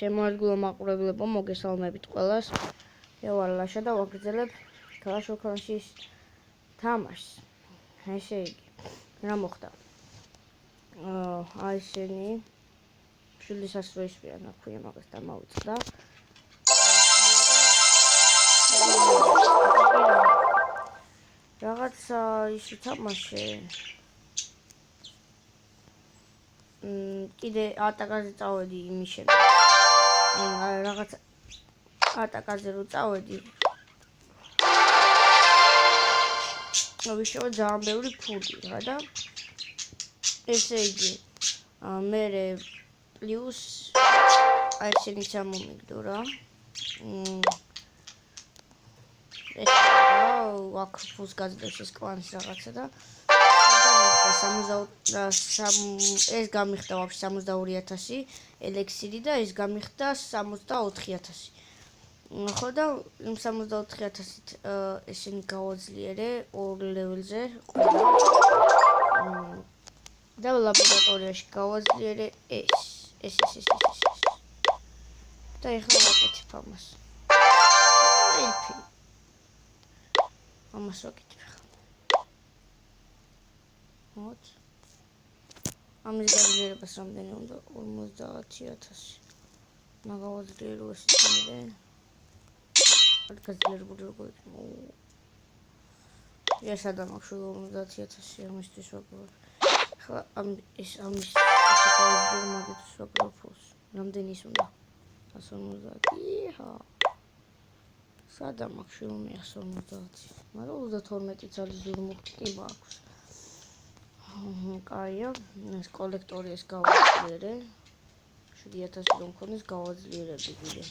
შემოადგილო მაყურებლებო, მოგესალმებით ყველას. მე ვარ ლაშა და ვაგრძელებ Clash of Clans-ის თამაშს. ესე იგი, რა მოხდა? აი ესენი შვილისაც რო ისვიან, აქვია მაგას დამავიწყდა. რაღაცა ისი თამაშე. კიდე ატაკაზე წავედი იმის შემდეგ. რაღაცა ატაკაზე რო წავედი. ვიშოვა ძალიან ბევრი ფული რა და ესე იგი მერე პლუს აი ესენი ჩამომიგდო რა. აქ ფულს გაძლევს ეს კლანის რაღაცა და ეს გამიხდა ვაფშე 62000 ელექსირი და ეს გამიხდა 64000. ხო და იმ 64000-ით ესენი გავაძლიერე 2 ლეველზე და ლაბორატორიაში გავაძლიერე ეს და ეხლა ვაკეთებ ამას. ამას ვაკეთებ ახლა. მოთ. ამის გაძლიერებას რამდენი უნდა? 50000. მაგავაძლიერო ეს იმედე. არ გაძლიერებული როგორ იქნება? ეს ადამიანში 50000 ამისთვის ვაკეთებ. ახლა ამის გავაძლიერო მაგითაც ვაკეთებ. რამდენი ის უნდა? 150. იჰა. სადამ აქვს 150. მაგრამ 32 წელი ზურმუხტი კი მაქვს. კაია, ეს კოლექტორი ეს გავაძლიერე. 7000 რომ მქონდეს გავაძლიერებდი კიდე.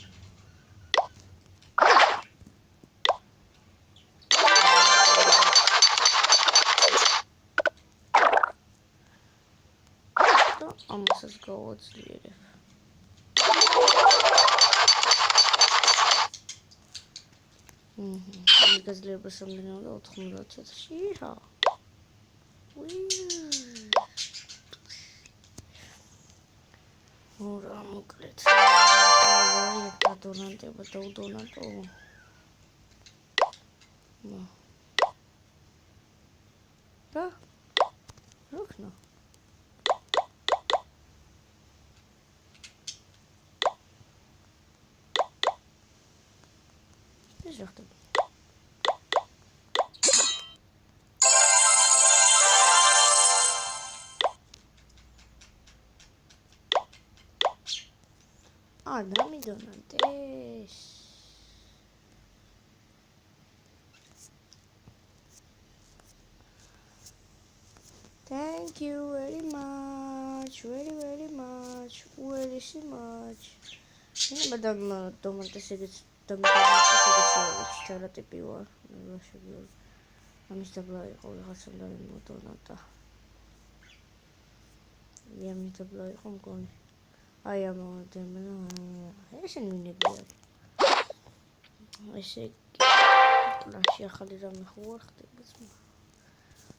და ამასაც გავაძლიერებ. გაძლიერებას რამდენი უნდა? 90000. იჰა. ურა მოკლედ. რა დონანტება და უდონანტო. რა? როქნა. ეს რა ხდება? რა მიდონანტეს? Thank you very much, very much, very much. Madam Domantes egets ჩარა ტიპი ვარ. ამის დაბლა იყო რაღაცამ და მოდონატა. ამის დაბლა იყო მგონი. აი ამოდემენა ესენი მინებია. ესე კლასი ახალი რამე ხო არ ხდება ძმა.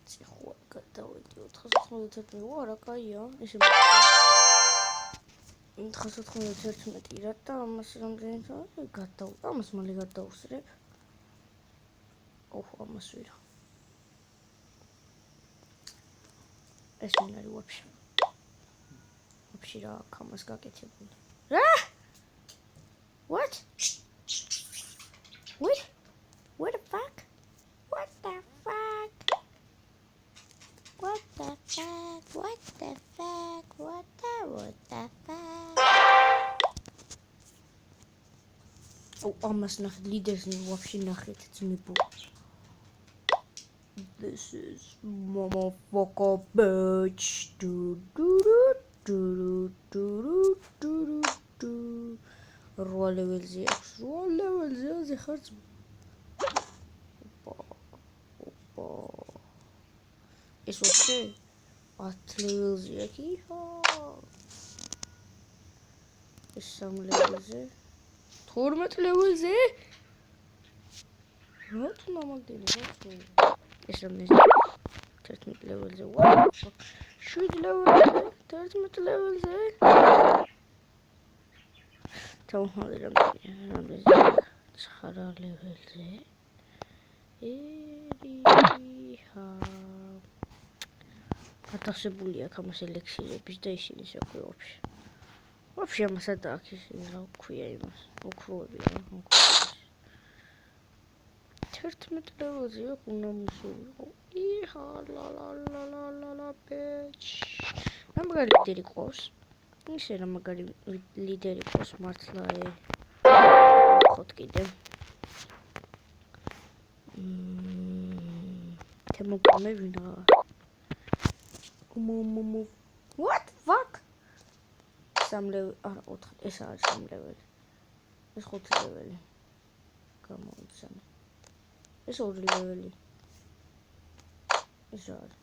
ციხვა გადავედი 491 ვარ, კაია, ესე 491 რა და ამას რამდენი გადავ ამას მალე გადავსრებ. ამას ვირა. ეს მინარი ვაფშე. ვაფშე რა ამას გაკეთებული. რა? What? What the fuck? What the fuck? What the fuck? What the fuck? What the fuck? Almost nach leaders in вообще нахрен dzmibу. This is motherfucker bitch. Rolevelze zehart. ეს ვაფშე 10 ლეველზეა კი? ეს 3 ლეველზე 12 ლეველზე? რა თქმა უნდა, ეს რამდენი? 11 ლეველზე ვარ. 7 ლეველზე, 11 ლეველზე. თავმოყრილი რამდენზე 9 ლეველზე ერიხა გატაცებული აქვს ამას ელექსირების და ისინი საქმე ვაფშე ამასად აქვს ის რა ქვია იმას ოქროები რა 11 ლეველზე აქვს უნდა მოსულიყო იხა ლა ბეჩ მაგარი ლიდერი ყავს ისე რა მაგარი ლიდერი ყავს მართლა ხოთ კიდე თემოგრამე ვინა what fuck 3 ლეველი არა 4 ეს არის 3 ლეველი ეს 5 ლეველი გამოვიცანე ეს 2 ლეველი ეს არის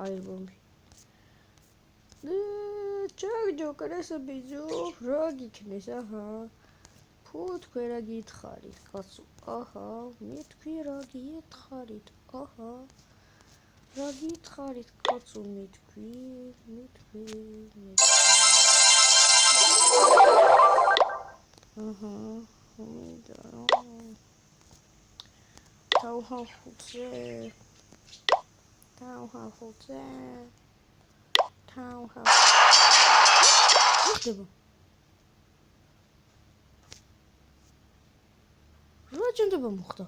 აი რომი ჯოკერესა ბიძო რა გიქნეს აჰა ფუ თქვენ რა გითხარით კაცო აჰა მე თქვენ რა გითხარით აჰა რა გითხარით კაცო მე თქვენ აჰა და თავჰახუცე რა ჭენდება მოხდა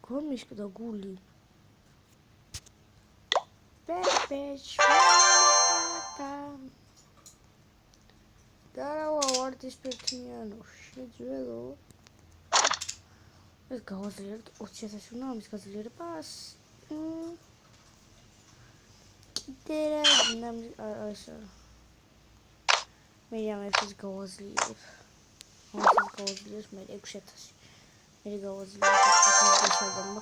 გამიშკდა გული ბეჭ დარავა ვარდის პერთიანო შეძველო ეს გავაზრიერეთ 20000 უნდა ამის გაძლიერებას კიდე ეს მე ამას გავაზრიერებ მე 6000 მე გავაზრიერებ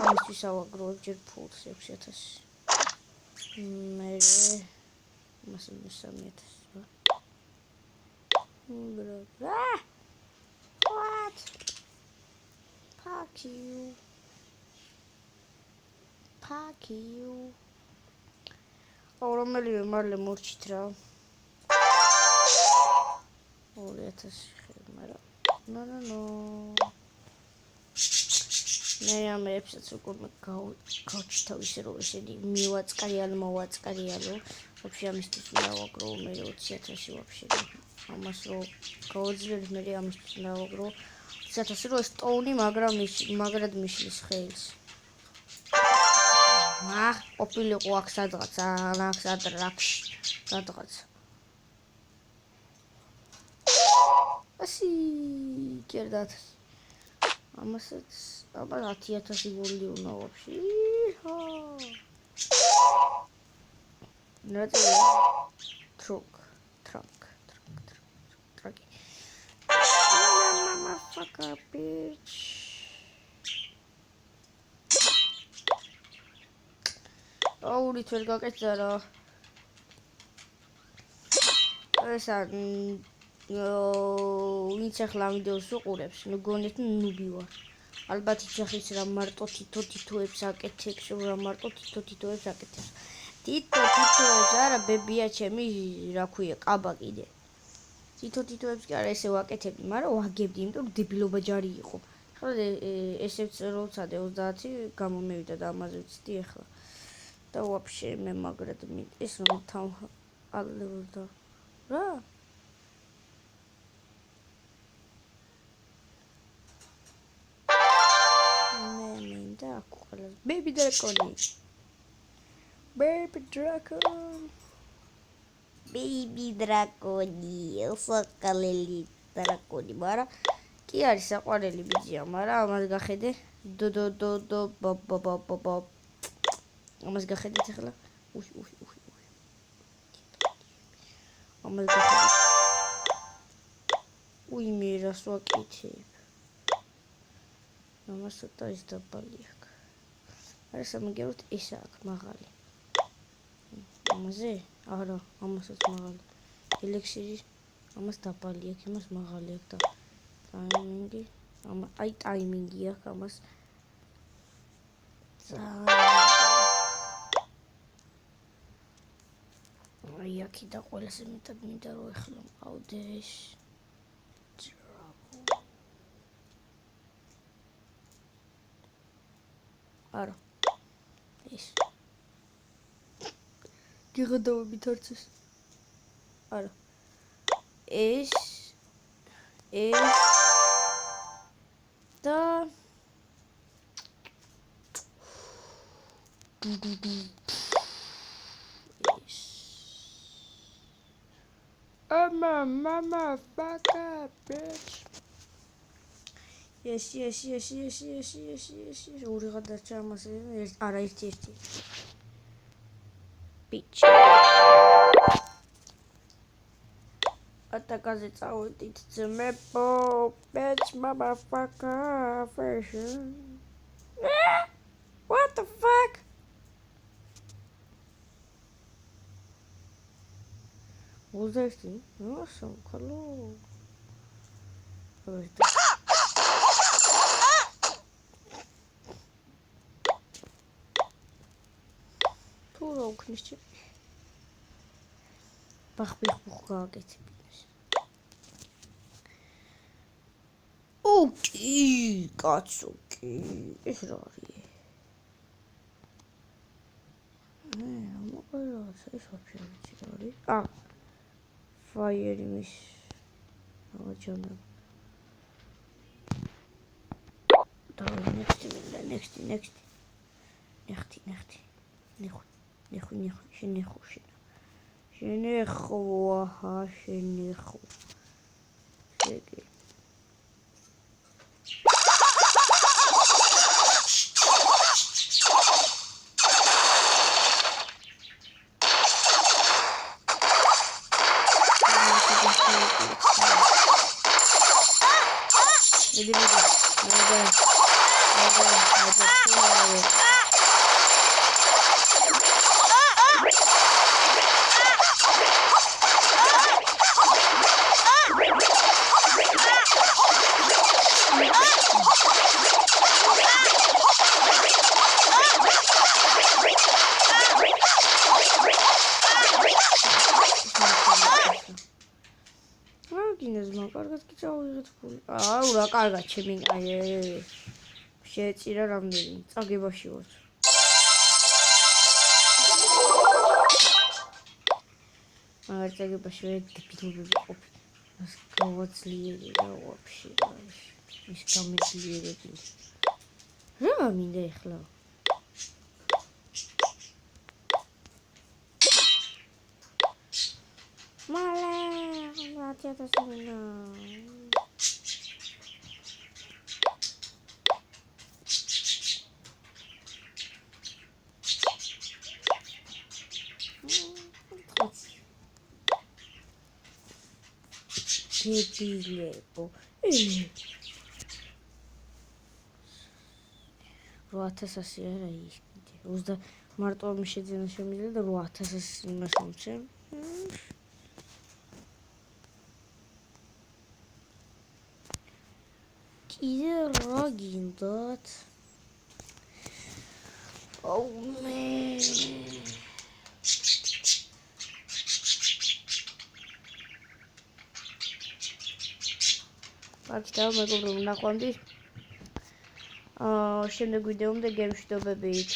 ამისთვის ავაგროვებ ჯერ ფულს 6000 მე მას 3000 what fuck you რომელიმე მარლე მორჩით რა 2000 მაგრამ no მე ამეებსაც უკვე გავჩთავ ისე რომ ესენი მოვაწყარიალო ვაფშე ამისთვის დავაგრო მე 20000 ვაფშე ამას რო გავაძლიერებ მე ამისთვის დავაგრო 20000 რო ეს ტოუნი მაგრად მიშლის ხელს ყოფილიყო აქ სადღაც სადღაც ასი კერდათ ამასაც 10000 გოლი უნდა ვაფშე ნატია ტრაკი mama fucker bitch აურით ვერ გაკეთდა რა ესა ვინც ახლა ვიდეოს უყურებს მეგონეთ ნუბი ვარ ალბათ იძახის რა მარტო თითოებს აკეთებს რა მარტო თითოებს აკეთებს თითოებს არა ბებია ჩემი რა ქვია კაბა კიდე თითოებს კი არა ესე ვაკეთებდი მაგრამ ვაგებდი იმიტომ დებილობა ჯარი იყო ახლა ესეც როცადე 30 გამომევიდა და ამაზე ვცდი ახლა და ვაფშე მე მაგრად ეს რომ თან ალევდა რა მე მინდა აქ ყველა baby დრაკონი სოკალელი დრაკონი მაგრამ კი არის საყვარელი ბიძია მაგრამ ამას გახედე დო ბაბ ამას გახედეთ ახლა ამას გახედეთ მე რას ვაკეთებ ამას ცოტა ის დაბალი აქვს არა სამაგეროთ ეს აქვს მაღალი ამაზე არა ამასაც მაღალი ელექსირი ამას დაბალი აქვს იმას მაღალი აქვს და ტაიმინგი ტაიმინგი აქვს ამას აი აქიდა ყველაზე მეტად მინდა რომ ეხლა მყავდეს არა ის გიღადავებით არც ეს არა ეს და mama fuck up bitch yes ორი გადარჩა ამას არა ერთი bitch ატაკაზე წავედით ძმებო bitch motherfucker version what the fuck Узаешь, ну, сам коло. Тура укнешчи. Бахбих бухгаагეთებინეს. ოკი, კაცოკი. ეს რა არის? მოყოლას ეს ვაფშე რა არის? Fire imiş. Ama canım. Tamam next. Şenehu. Peki. კარგად კი წავიღეთ ფული. აუ რა კარგად ჩემი აი შეეწირა რამდენი წაგებაში ვარ. მაგარ წაგებაში ვერ დებილობები ყოფილი. მას გავაძლიერე და ვაფშე ის გამიძლიერები. რა მინდა ეხლა? Mata sini. Debilebo. 8000 არა ის. 20 მარტო შეძენა შემიძლია და 8000 იმას მომცემ. Either logging dot oh man Pakistan მეგობრებო ნახვამდის შემდეგ ვიდეომდე გემშვიდობებით